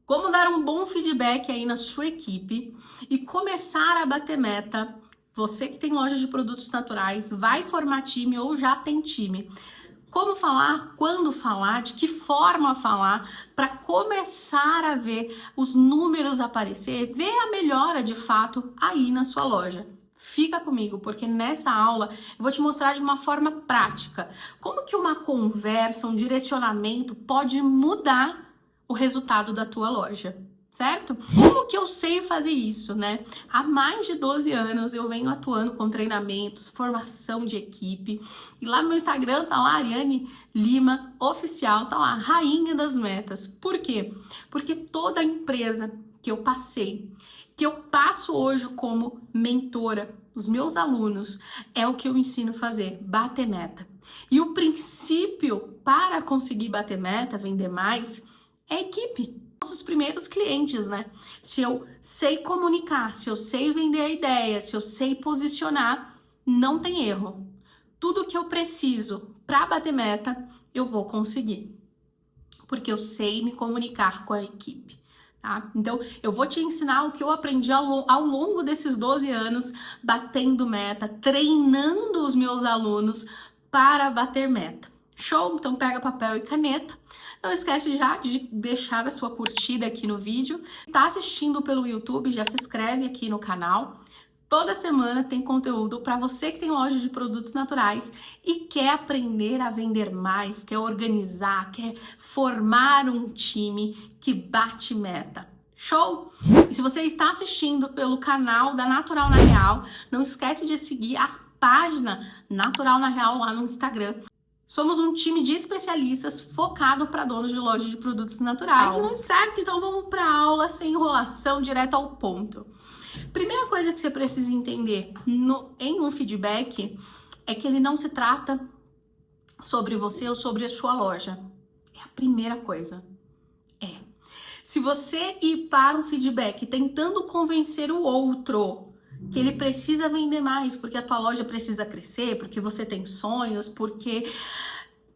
Como dar um bom feedback aí na sua equipe e começar a bater meta. Você que tem loja de produtos naturais, vai formar time ou já tem time. Como falar, quando falar, de que forma falar, para começar a ver os números aparecer, ver a melhora de fato aí na sua loja. Fica comigo, porque nessa aula eu vou te mostrar de uma forma prática como que uma conversa, um direcionamento pode mudar o resultado da tua loja, certo? Como que eu sei fazer isso, né? Há mais de 12 anos eu venho atuando com treinamentos, formação de equipe, e lá no meu Instagram tá lá, Ariane Lima Oficial, tá lá, Rainha das Metas. Por quê? Porque toda empresa que eu passei, que eu passo hoje como mentora, os meus alunos, é o que eu ensino a fazer, bater meta. E o princípio para conseguir bater meta, vender mais, é equipe. Os primeiros clientes, né? Se eu sei comunicar, se eu sei vender a ideia, se eu sei posicionar, não tem erro. Tudo que eu preciso para bater meta, eu vou conseguir. Porque eu sei me comunicar com a equipe. Tá? Então, eu vou te ensinar o que eu aprendi ao longo desses 12 anos, batendo meta, treinando os meus alunos para bater meta. Show? Então pega papel e caneta. Não esquece já de deixar a sua curtida aqui no vídeo. Está assistindo pelo YouTube, já se inscreve aqui no canal. Toda semana tem conteúdo para você que tem loja de produtos naturais e quer aprender a vender mais, quer organizar, quer formar um time que bate meta. Show? E se você está assistindo pelo canal da Natural na Real, não esquece de seguir a página Natural na Real lá no Instagram. Somos um time de especialistas focado para donos de lojas de produtos naturais. Não é certo? Então vamos para a aula sem enrolação, direto ao ponto. Primeira coisa que você precisa entender em um feedback é que ele não se trata sobre você ou sobre a sua loja. É a primeira coisa. Se você ir para um feedback tentando convencer o outro que ele precisa vender mais, porque a tua loja precisa crescer, porque você tem sonhos, porque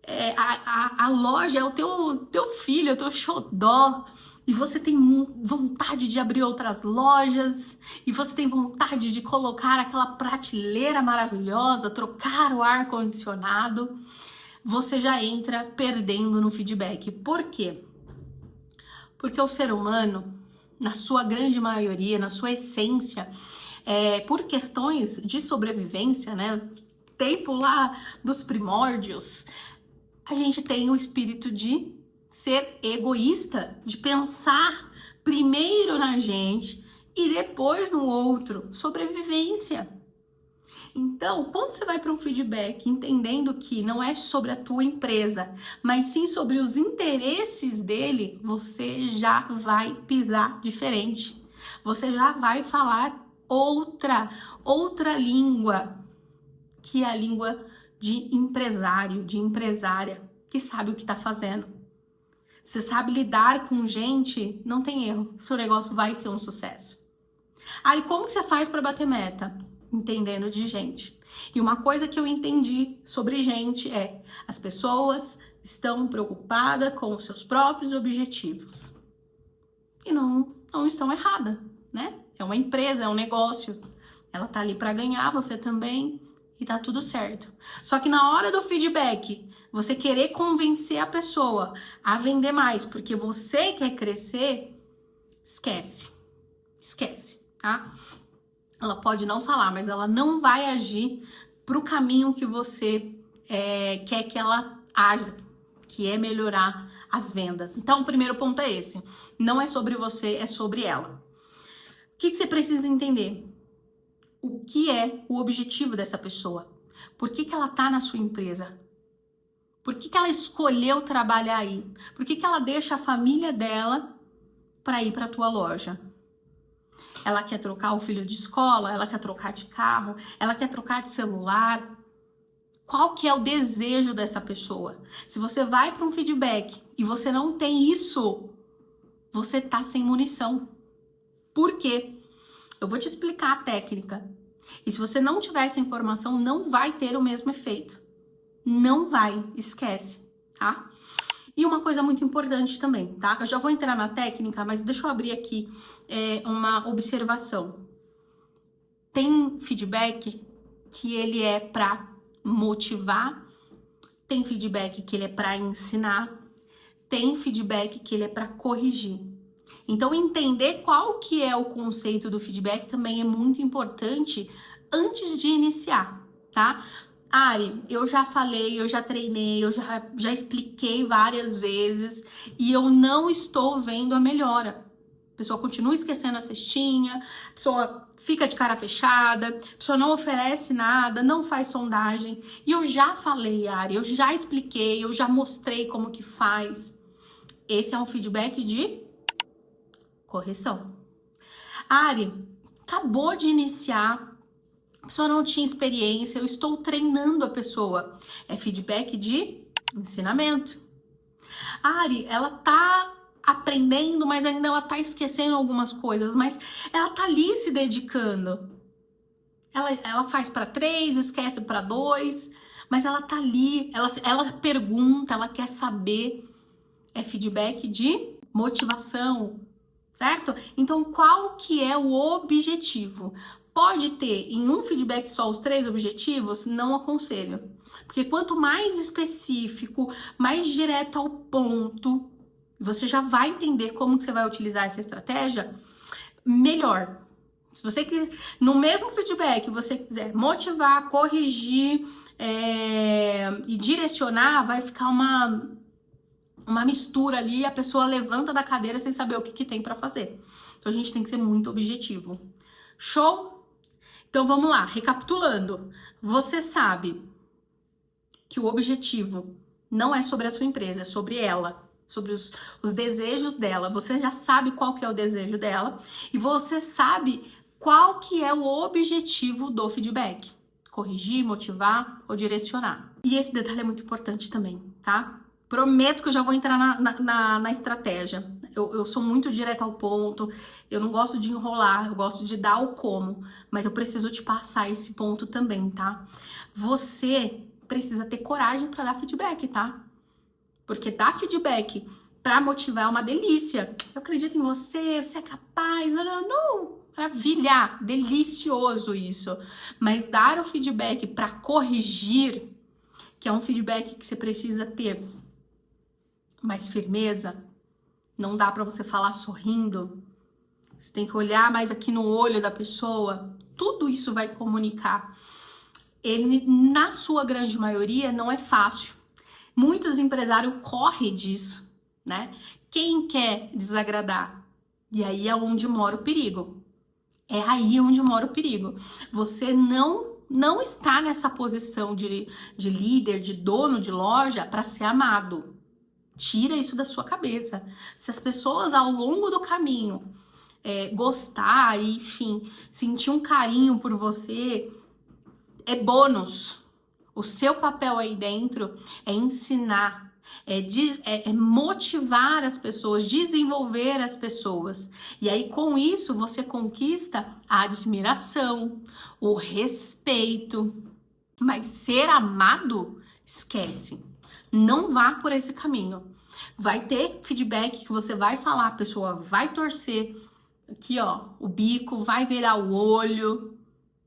a loja é o teu filho, é o teu xodó, e você tem vontade de abrir outras lojas, e você tem vontade de colocar aquela prateleira maravilhosa, trocar o ar-condicionado, você já entra perdendo no feedback. Por quê? Porque o ser humano, na sua grande maioria, na sua essência, por questões de sobrevivência, né? Tempo lá dos primórdios, a gente tem o espírito de ser egoísta, de pensar primeiro na gente e depois no outro. Sobrevivência. Então, quando você vai para um feedback entendendo que não é sobre a tua empresa, mas sim sobre os interesses dele, você já vai pisar diferente. Você já vai falar outra língua, que é a língua de empresário, de empresária, que sabe o que está fazendo. Você sabe lidar com gente, não tem erro, seu negócio vai ser um sucesso. Aí como que você faz para bater meta? Entendendo de gente. E uma coisa que eu entendi sobre gente é: as pessoas estão preocupadas com os seus próprios objetivos. E não estão erradas, né? É uma empresa, é um negócio. Ela tá ali para ganhar, você também, e tá tudo certo. Só que na hora do feedback, você querer convencer a pessoa a vender mais porque você quer crescer, esquece. Esquece, tá? Ela pode não falar, mas ela não vai agir pro caminho que você quer que ela haja, que é melhorar as vendas. Então, o primeiro ponto é esse. Não é sobre você, é sobre ela. O que você precisa entender? O que é o objetivo dessa pessoa? Por que ela tá na sua empresa? Por que ela escolheu trabalhar aí? Por que ela deixa a família dela para ir para a tua loja? Ela quer trocar o filho de escola, ela quer trocar de carro, ela quer trocar de celular. Qual que é o desejo dessa pessoa? Se você vai para um feedback e você não tem isso, você tá sem munição. Por quê? Eu vou te explicar a técnica. E se você não tiver essa informação, não vai ter o mesmo efeito. Não vai, esquece, tá? E uma coisa muito importante também, tá? Eu já vou entrar na técnica, mas deixa eu abrir aqui uma observação. Tem feedback que ele é para motivar, tem feedback que ele é para ensinar, tem feedback que ele é para corrigir. Então, entender qual que é o conceito do feedback também é muito importante antes de iniciar, tá? Ari, eu já falei, eu já treinei, eu já expliquei várias vezes e eu não estou vendo a melhora. A pessoa continua esquecendo a cestinha, a pessoa fica de cara fechada, a pessoa não oferece nada, não faz sondagem. E eu já falei, Ari, eu já expliquei, eu já mostrei como que faz. Esse é um feedback de correção. Ari, acabou de iniciar, a pessoa não tinha experiência, eu estou treinando a pessoa. É feedback de ensinamento. Ari, ela tá aprendendo, mas ainda ela tá esquecendo algumas coisas, mas ela tá ali se dedicando. Ela faz para 3, esquece para 2, mas ela tá ali, ela pergunta, ela quer saber. É feedback de motivação, certo? Então, qual que é o objetivo? Pode ter em um feedback só os 3 objetivos? Não aconselho. Porque quanto mais específico, mais direto ao ponto, você já vai entender como que você vai utilizar essa estratégia, melhor. Se você quiser, no mesmo feedback, você quiser motivar, corrigir e direcionar, vai ficar uma mistura ali, a pessoa levanta da cadeira sem saber o que tem para fazer. Então a gente tem que ser muito objetivo. Show? Então vamos lá, recapitulando. Você sabe que o objetivo não é sobre a sua empresa, é sobre ela, sobre os desejos dela. Você já sabe qual que é o desejo dela e você sabe qual que é o objetivo do feedback. Corrigir, motivar ou direcionar. E esse detalhe é muito importante também, tá? Prometo que eu já vou entrar na estratégia. Eu sou muito direto ao ponto, eu não gosto de enrolar, eu gosto de dar o como, mas eu preciso te passar esse ponto também, tá? Você precisa ter coragem para dar feedback, tá? Porque dar feedback para motivar é uma delícia. Eu acredito em você, você é capaz, não, maravilha, delicioso isso. Mas dar o feedback para corrigir, que é um feedback que você precisa ter mais firmeza, não dá para você falar sorrindo, você tem que olhar mais aqui no olho da pessoa, tudo isso vai comunicar. Ele, na sua grande maioria, não é fácil. Muitos empresários correm disso, né? Quem quer desagradar? E aí é onde mora o perigo. É aí onde mora o perigo. Você não está nessa posição de líder, de dono de loja para ser amado. Tira isso da sua cabeça. Se as pessoas ao longo do caminho gostar e, enfim, sentir um carinho por você, é bônus. O seu papel aí dentro é ensinar, é motivar as pessoas, desenvolver as pessoas. E aí, com isso, você conquista a admiração, o respeito. Mas ser amado, esquece. Não vá por esse caminho. Vai ter feedback que você vai falar, a pessoa vai torcer aqui, ó, o bico, vai virar o olho,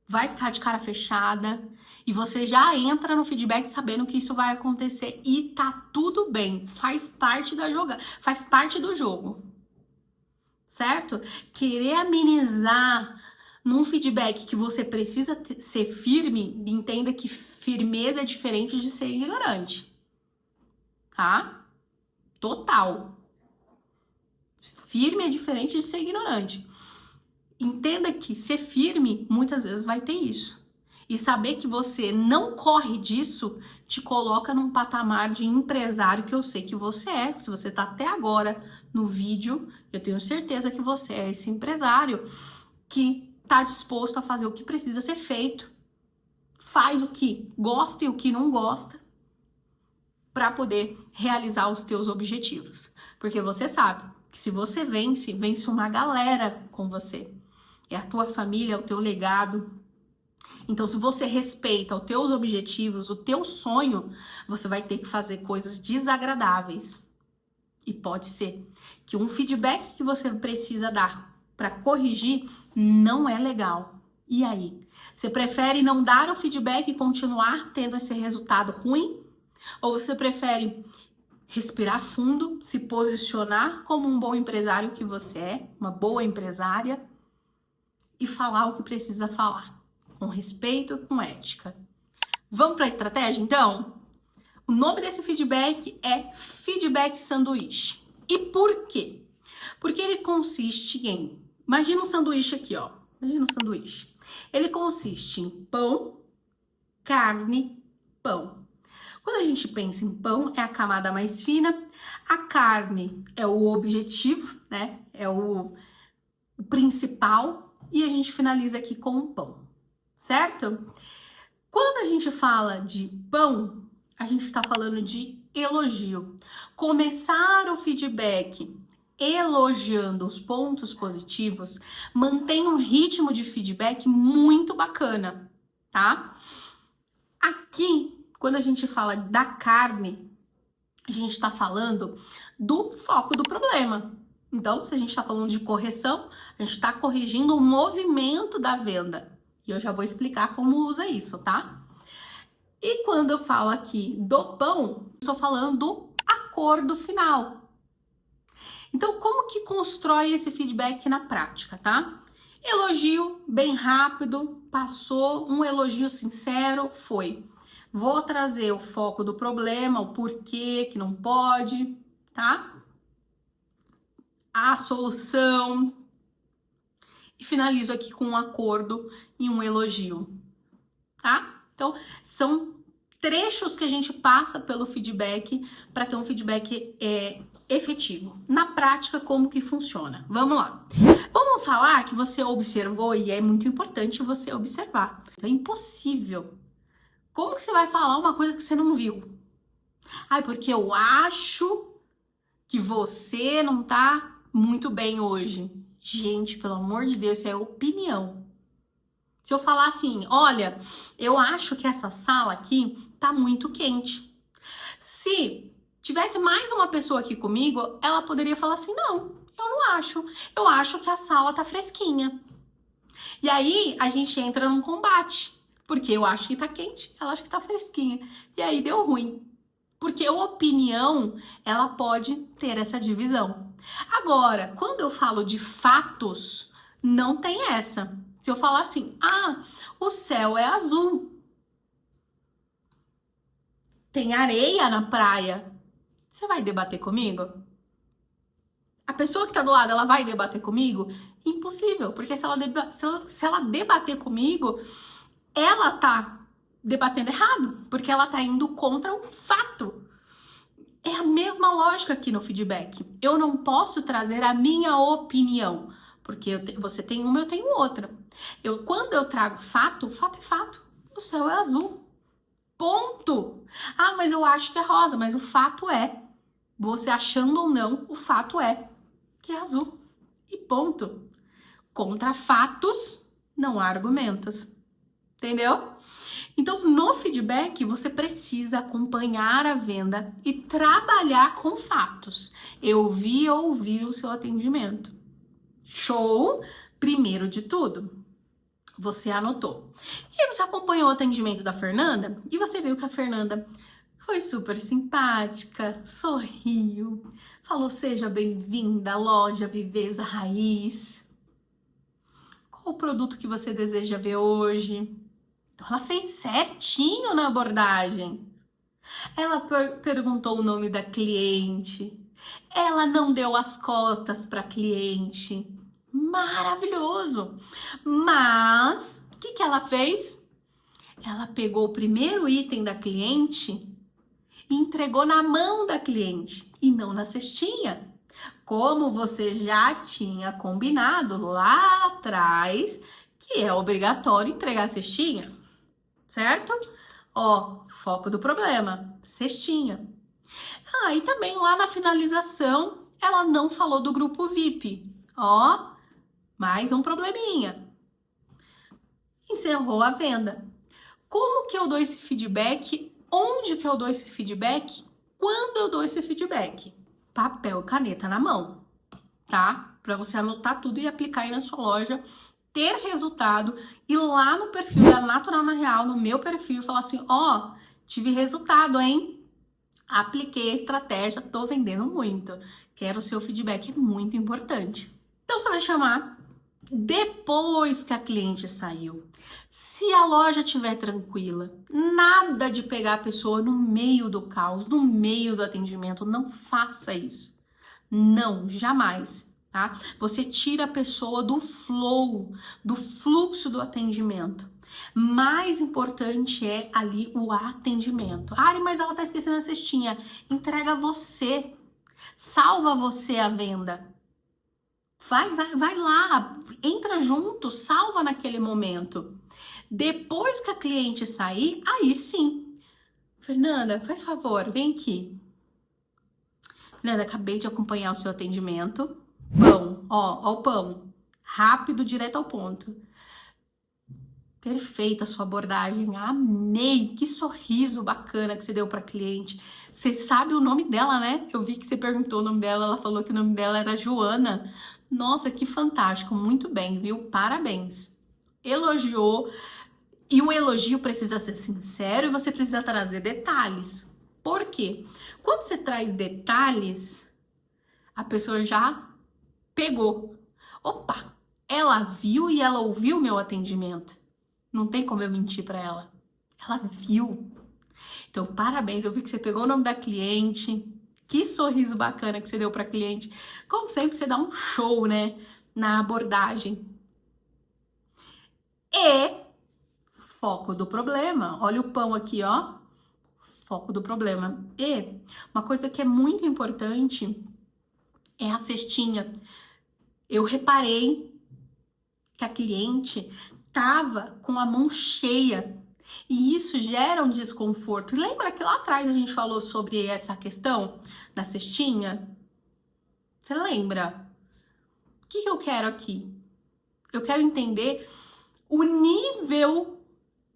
vai ficar de cara fechada. E você já entra no feedback sabendo que isso vai acontecer e tá tudo bem, faz parte da jogada, faz parte do jogo, certo? Querer amenizar num feedback que você precisa ser firme, entenda que firmeza é diferente de ser ignorante, tá? Total. Firme é diferente de ser ignorante. Entenda que ser firme muitas vezes vai ter isso. E saber que você não corre disso te coloca num patamar de empresário que eu sei que você é. Se você tá até agora no vídeo, eu tenho certeza que você é esse empresário que tá disposto a fazer o que precisa ser feito. Faz o que gosta e o que não gosta para poder realizar os teus objetivos. Porque você sabe que se você vence, vence uma galera com você. É a tua família, é o teu legado. Então, se você respeita os teus objetivos, o teu sonho, você vai ter que fazer coisas desagradáveis. E pode ser que um feedback que você precisa dar para corrigir não é legal. E aí? Você prefere não dar o feedback e continuar tendo esse resultado ruim? Ou você prefere respirar fundo, se posicionar como um bom empresário que você é, uma boa empresária, e falar o que precisa falar, com respeito, com ética? Vamos para a estratégia, então? O nome desse feedback é feedback sanduíche. E por quê? Porque ele consiste em... Imagina um sanduíche aqui, ó. Imagina um sanduíche. Ele consiste em pão, carne, pão. Quando a gente pensa em pão, é a camada mais fina. A carne é o objetivo, né? É o principal. E a gente finaliza aqui com o pão, certo? Quando a gente fala de pão, a gente está falando de elogio. Começar o feedback elogiando os pontos positivos mantém um ritmo de feedback muito bacana, tá? Aqui, quando a gente fala da carne, a gente está falando do foco do problema. Então, se a gente está falando de correção, a gente está corrigindo o movimento da venda. E eu já vou explicar como usa isso, tá? E quando eu falo aqui do pão, estou falando do acordo final. Então, como que constrói esse feedback na prática, tá? Elogio bem rápido, passou, um elogio sincero, foi. Vou trazer o foco do problema, o porquê que não pode, tá? A solução. E finalizo aqui com um acordo e um elogio, tá? Então, são trechos que a gente passa pelo feedback para ter um feedback efetivo. Na prática, como que funciona? Vamos lá. Vamos falar que você observou, e é muito importante você observar. É impossível. Como que você vai falar uma coisa que você não viu? Ai, porque eu acho que você não tá muito bem hoje. Gente, pelo amor de Deus, isso é opinião. Se eu falar assim, olha, eu acho que essa sala aqui tá muito quente. Se tivesse mais uma pessoa aqui comigo, ela poderia falar assim, não, eu não acho. Eu acho que a sala tá fresquinha. E aí, a gente entra num combate. Porque eu acho que tá quente, ela acha que tá fresquinha. E aí, deu ruim. Porque a opinião, ela pode ter essa divisão. Agora, quando eu falo de fatos, não tem essa. Se eu falar assim, o céu é azul, tem areia na praia, você vai debater comigo? A pessoa que tá do lado, ela vai debater comigo? Impossível, porque se ela debater comigo, ela tá debatendo errado, porque ela tá indo contra um fato. É a mesma lógica aqui no feedback. Eu não posso trazer a minha opinião, porque você tem uma, eu tenho outra. Quando eu trago fato, fato é fato. O céu é azul. Ponto. Mas eu acho que é rosa, mas o fato é. Você achando ou não, o fato é que é azul. E ponto. Contra fatos, não há argumentos. Entendeu? Então, no feedback, você precisa acompanhar a venda e trabalhar com fatos. Eu ouvi o seu atendimento. Show! Primeiro de tudo, você anotou. E aí você acompanhou o atendimento da Fernanda e você viu que a Fernanda foi super simpática, sorriu, falou seja bem-vinda à loja Viveza Raiz. Qual o produto que você deseja ver hoje? Então ela fez certinho na abordagem. Ela perguntou o nome da cliente. Ela não deu as costas para a cliente. Maravilhoso! Mas o que ela fez? Ela pegou o primeiro item da cliente e entregou na mão da cliente e não na cestinha. Como você já tinha combinado lá atrás, que é obrigatório entregar a cestinha, certo? Ó, foco do problema, cestinha. E também lá na finalização, ela não falou do grupo VIP. Ó, mais um probleminha. Encerrou a venda. Como que eu dou esse feedback? Onde que eu dou esse feedback? Quando eu dou esse feedback? papel e caneta na mão, tá? Para você anotar tudo e aplicar aí na sua loja, ter resultado, ir lá no perfil da Natural na Real, no meu perfil, falar assim, ó, tive resultado, hein? Apliquei a estratégia, tô vendendo muito. Quero o seu feedback, é muito importante. Então você vai chamar depois que a cliente saiu. Se a loja estiver tranquila, nada de pegar a pessoa no meio do caos, no meio do atendimento, não faça isso. Não, jamais, tá? Você tira a pessoa do flow, do fluxo do atendimento. Mais importante é ali o atendimento. Ari, mas ela tá esquecendo a cestinha. Entrega você. Salva você a venda. Vai lá, entra junto, salva naquele momento. Depois que a cliente sair, aí sim. Fernanda, faz favor, vem aqui. Fernanda, acabei de acompanhar o seu atendimento. Pão, ó o pão. Rápido, direto ao ponto. Perfeita a sua abordagem, amei, que sorriso bacana que você deu para cliente. Você sabe o nome dela, né? Eu vi que você perguntou o nome dela, ela falou que o nome dela era Joana. Nossa, que fantástico, muito bem, viu? Parabéns. Elogiou, e o elogio precisa ser sincero e você precisa trazer detalhes. Por quê? Quando você traz detalhes, a pessoa já pegou. Opa, ela viu e ela ouviu meu atendimento. Não tem como eu mentir para ela. Ela viu. Então, parabéns. Eu vi que você pegou o nome da cliente. Que sorriso bacana que você deu para cliente. Como sempre, você dá um show, né? Na abordagem. E foco do problema. Olha o pão aqui, ó. Foco do problema. E uma coisa que é muito importante é a cestinha. Eu reparei que a cliente tava com a mão cheia e isso gera um desconforto. Lembra que lá atrás a gente falou sobre essa questão da cestinha? Você lembra? O que eu quero aqui? Eu quero entender o nível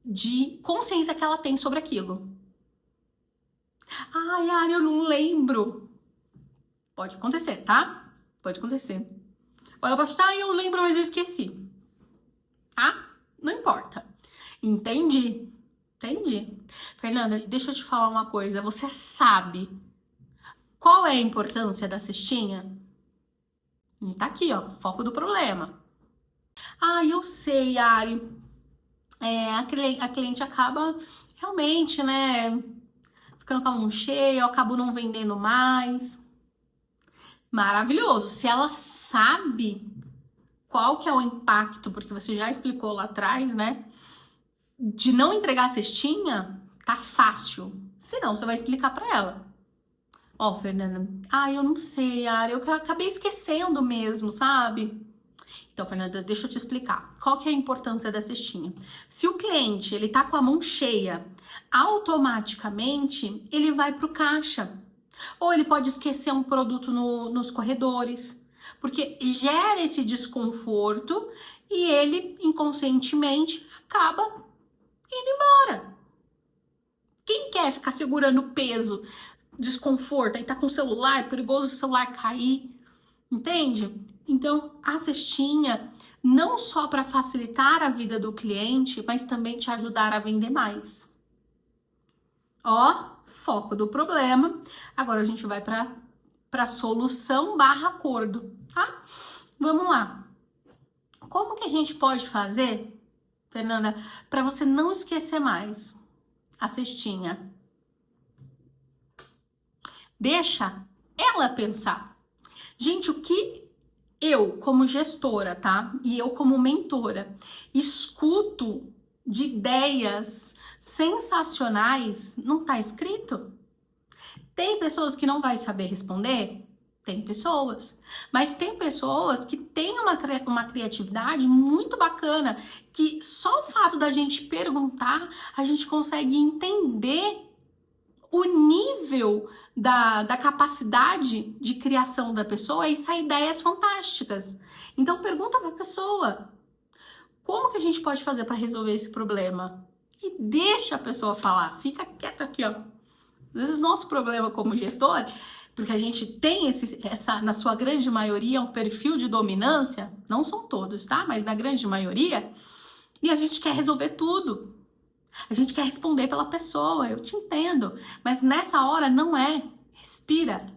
de consciência que ela tem sobre aquilo. Ai, Ari, eu não lembro. Pode acontecer, tá? Pode acontecer. Ou ela pode falar, eu lembro, mas eu esqueci. Tá? Não importa. Entendi. Fernanda, deixa eu te falar uma coisa. Você sabe qual é a importância da cestinha? E tá aqui, ó. Foco do problema. Ah, eu sei, Ari. A cliente acaba realmente, né? Ficando com a mão cheia, eu acabo não vendendo mais. Maravilhoso. Se ela sabe qual que é o impacto, porque você já explicou lá atrás, né? De não entregar a cestinha, tá fácil. Se não, você vai explicar pra ela. Ó, Fernanda, eu não sei, Ari, eu acabei esquecendo mesmo, sabe? Então, Fernanda, deixa eu te explicar. Qual que é a importância da cestinha? Se o cliente, ele tá com a mão cheia, automaticamente, ele vai pro caixa. Ou ele pode esquecer um produto nos corredores. Porque gera esse desconforto e ele, inconscientemente, acaba indo embora. Quem quer ficar segurando peso, desconforto, aí tá com o celular, é perigoso o celular cair, entende? Então, a cestinha, não só para facilitar a vida do cliente, mas também te ajudar a vender mais. Ó, foco do problema. Agora a gente vai para solução / acordo, tá? Vamos lá. Como que a gente pode fazer, Fernanda, para você não esquecer mais a cestinha? Deixa ela pensar. Gente, o que eu, como gestora, tá? E eu, como mentora, escuto de ideias sensacionais, não tá escrito? Tem pessoas que não vai saber responder? Tem pessoas. Mas tem pessoas que têm uma criatividade muito bacana, que só o fato da gente perguntar, a gente consegue entender o nível da capacidade de criação da pessoa e sair ideias fantásticas. Então pergunta para a pessoa, como que a gente pode fazer para resolver esse problema? E deixa a pessoa falar, fica quieta aqui, ó. Às vezes nosso problema como gestor porque a gente tem na sua grande maioria, um perfil de dominância, não são todos, tá? Mas na grande maioria, e a gente quer resolver tudo. A gente quer responder pela pessoa, eu te entendo. Mas nessa hora não é. Respira.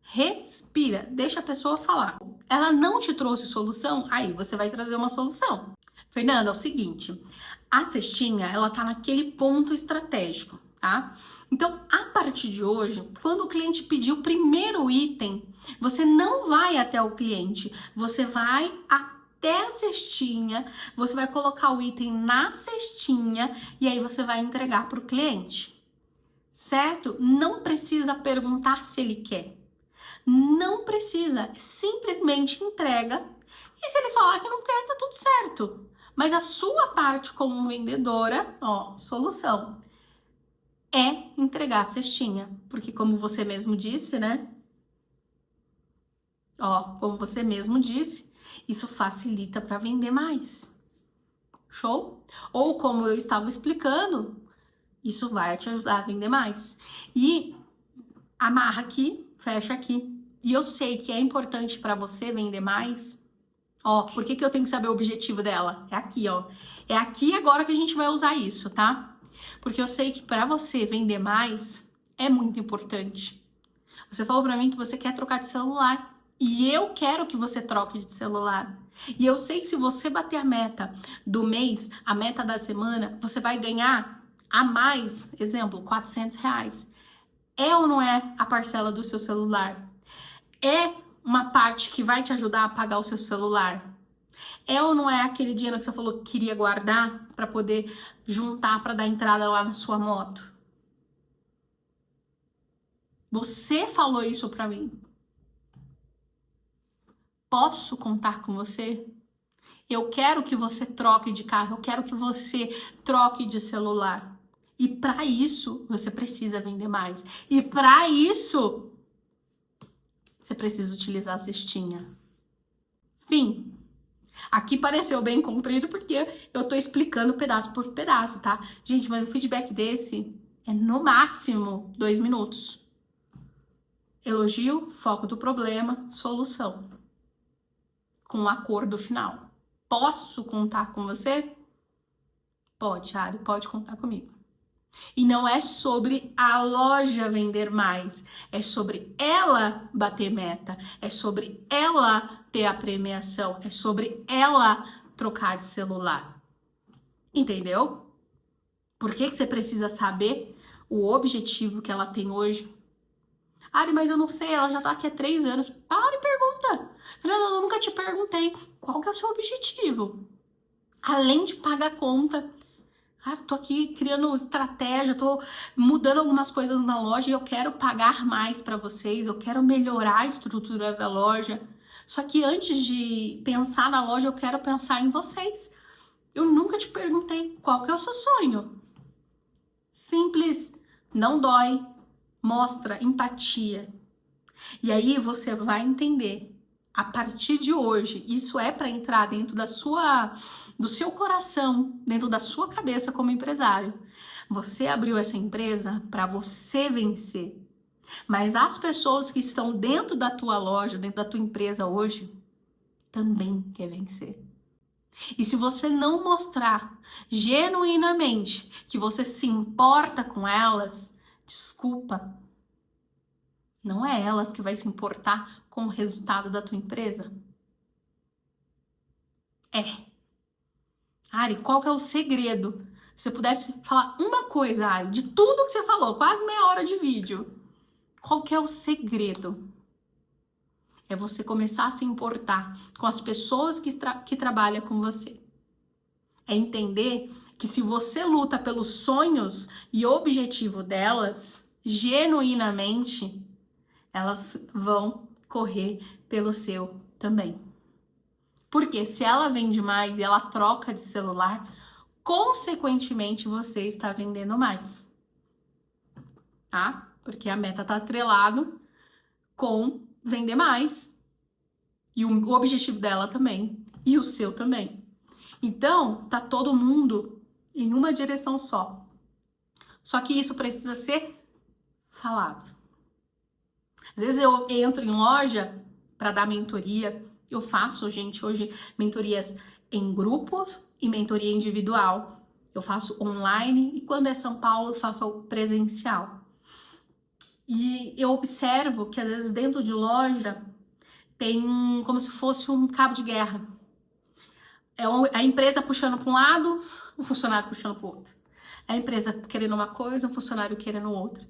Respira. Deixa a pessoa falar. Ela não te trouxe solução? Aí você vai trazer uma solução. Fernanda, é o seguinte. A cestinha, ela tá naquele ponto estratégico, tá? Então, a partir de hoje, quando o cliente pedir o primeiro item, você não vai até o cliente. Você vai até a cestinha, você vai colocar o item na cestinha e aí você vai entregar para o cliente, certo? Não precisa perguntar se ele quer, não precisa, simplesmente entrega e se ele falar que não quer, tá tudo certo. Mas a sua parte como vendedora, ó, solução, é entregar a cestinha, porque como você mesmo disse, né? Ó, como você mesmo disse, isso facilita para vender mais. Show? Ou como eu estava explicando, isso vai te ajudar a vender mais. E amarra aqui, fecha aqui. E eu sei que é importante para você vender mais. Ó, por que eu tenho que saber o objetivo dela? É aqui, ó. É aqui agora que a gente vai usar isso, tá? Porque eu sei que para você vender mais é muito importante. Você falou para mim que você quer trocar de celular. E eu quero que você troque de celular. E eu sei que se você bater a meta do mês, a meta da semana, você vai ganhar a mais, exemplo, R$ 400. É ou não é a parcela do seu celular? É uma parte que vai te ajudar a pagar o seu celular? É ou não é aquele dinheiro que você falou que queria guardar para poder juntar para dar entrada lá na sua moto? Você falou isso para mim. Posso contar com você? Eu quero que você troque de carro, eu quero que você troque de celular. E para isso, você precisa vender mais. E para isso, você precisa utilizar a cestinha. Fim. Aqui pareceu bem comprido porque eu tô explicando pedaço por pedaço, tá? Gente, mas o feedback desse é no máximo 2 minutos. Elogio, foco do problema, solução. Com um acordo final. Posso contar com você? Pode, Ari, pode contar comigo. E não é sobre a loja vender mais, é sobre ela bater meta, é sobre ela ter a premiação, é sobre ela trocar de celular. Entendeu? Por que você precisa saber o objetivo que ela tem hoje? Ari, mas eu não sei, ela já tá aqui há 3 anos. Para e pergunta. Fernanda, eu nunca te perguntei qual que é o seu objetivo. Além de pagar a conta. Ah, tô aqui criando estratégia, tô mudando algumas coisas na loja e eu quero pagar mais para vocês, eu quero melhorar a estrutura da loja. Só que antes de pensar na loja, eu quero pensar em vocês. Eu nunca te perguntei qual que é o seu sonho. Simples, não dói, mostra empatia. E aí você vai entender. A partir de hoje, isso é para entrar dentro do seu coração, dentro da sua cabeça como empresário. Você abriu essa empresa para você vencer. Mas as pessoas que estão dentro da tua loja, dentro da tua empresa hoje, também quer vencer. E se você não mostrar genuinamente que você se importa com elas, desculpa, não é elas que vai se importar com o resultado da tua empresa? É. Ari, qual que é o segredo? Se você pudesse falar uma coisa, Ari, de tudo que você falou, quase meia hora de vídeo, qual que é o segredo? É você começar a se importar com as pessoas que trabalham com você. É entender que se você luta pelos sonhos e objetivo delas, genuinamente, elas vão correr pelo seu também. Porque se ela vende mais e ela troca de celular, consequentemente você está vendendo mais. Tá? Porque a meta está atrelado com vender mais. E o objetivo dela também. E o seu também. Então, tá todo mundo em uma direção só. Só que isso precisa ser falado. Às vezes eu entro em loja para dar mentoria. Eu faço, gente, hoje mentorias em grupos e mentoria individual. Eu faço online e quando é São Paulo eu faço presencial. E eu observo que às vezes dentro de loja tem como se fosse um cabo de guerra. É a empresa puxando para um lado, o funcionário puxando para o outro. A empresa querendo uma coisa, o funcionário querendo outra.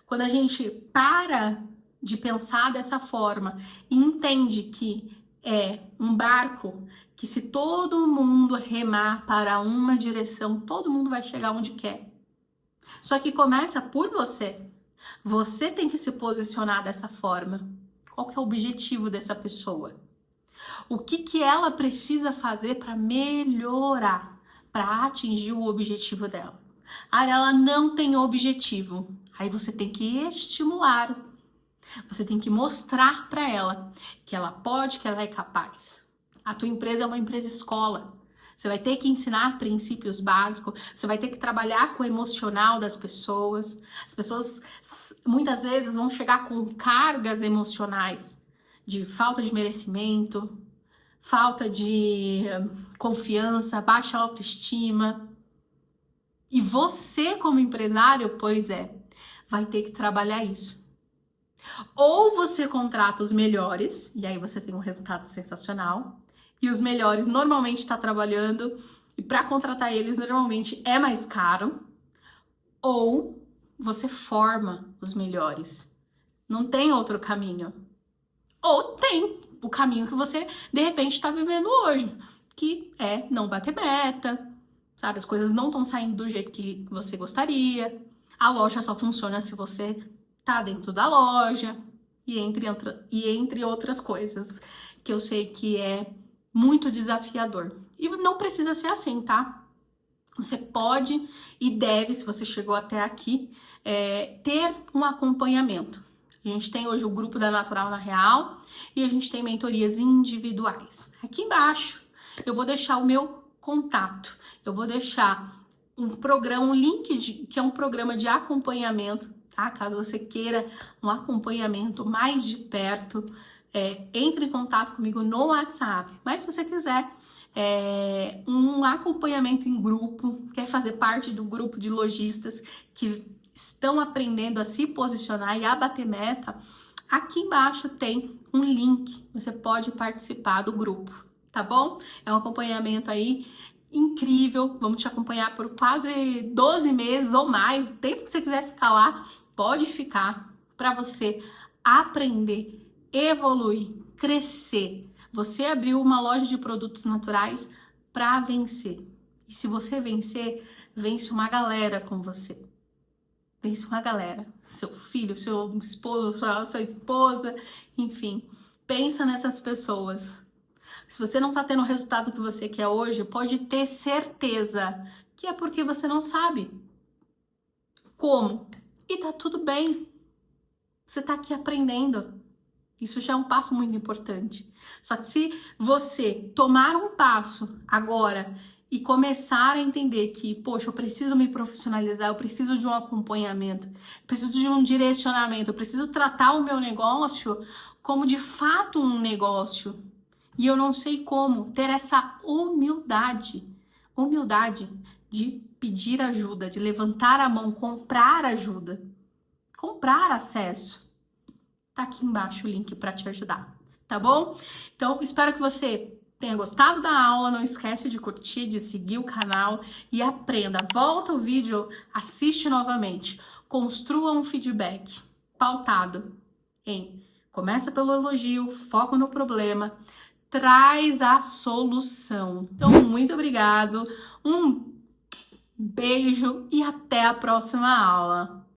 Quando a gente para de pensar dessa forma e entende que é um barco que se todo mundo remar para uma direção, todo mundo vai chegar onde quer. Só que começa por você. Você tem que se posicionar dessa forma. Qual que é o objetivo dessa pessoa? O que ela precisa fazer para melhorar, para atingir o objetivo dela? Ah, ela não tem objetivo. Aí você tem que estimular. Você tem que mostrar para ela que ela pode, que ela é capaz. A tua empresa é uma empresa escola. Você vai ter que ensinar princípios básicos, você vai ter que trabalhar com o emocional das pessoas. As pessoas muitas vezes vão chegar com cargas emocionais de falta de merecimento, falta de confiança, baixa autoestima. E você, como empresário, pois é, vai ter que trabalhar isso. Ou você contrata os melhores, e aí você tem um resultado sensacional, e os melhores normalmente estão trabalhando, e para contratar eles normalmente é mais caro, ou você forma os melhores. Não tem outro caminho. Ou tem o caminho que você, de repente, está vivendo hoje, que é não bater meta, sabe? As coisas não estão saindo do jeito que você gostaria, a loja só funciona se você tá dentro da loja, e entre outras coisas, que eu sei que é muito desafiador. E não precisa ser assim, tá? Você pode e deve, se você chegou até aqui, ter um acompanhamento. A gente tem hoje o grupo da Natural na Real e a gente tem mentorias individuais. Aqui embaixo eu vou deixar o meu contato, eu vou deixar um link que é um programa de acompanhamento, tá? Caso você queira um acompanhamento mais de perto, entre em contato comigo no WhatsApp. Mas se você quiser um acompanhamento em grupo, quer fazer parte do grupo de lojistas que estão aprendendo a se posicionar e a bater meta, aqui embaixo tem um link, você pode participar do grupo, tá bom? É um acompanhamento aí incrível, vamos te acompanhar por quase 12 meses ou mais, o tempo que você quiser ficar lá, pode ficar, para você aprender, evoluir, crescer. Você abriu uma loja de produtos naturais para vencer. E se você vencer, vence uma galera com você. Vence uma galera. Seu filho, seu esposo, sua esposa, enfim. Pensa nessas pessoas. Se você não tá tendo o resultado que você quer hoje, pode ter certeza que é porque você não sabe como. E tá tudo bem. Você tá aqui aprendendo. Isso já é um passo muito importante. Só que se você tomar um passo agora e começar a entender que, poxa, eu preciso me profissionalizar, eu preciso de um acompanhamento, eu preciso de um direcionamento, eu preciso tratar o meu negócio como de fato um negócio. E eu não sei como ter essa humildade de pedir ajuda, de levantar a mão, comprar ajuda, comprar acesso. Tá aqui embaixo o link para te ajudar, tá bom? Então, espero que você tenha gostado da aula. Não esquece de curtir, de seguir o canal e aprenda. Volta o vídeo, assiste novamente. Construa um feedback pautado em começa pelo elogio, foco no problema, traz a solução. Então, muito obrigado, um beijo e até a próxima aula.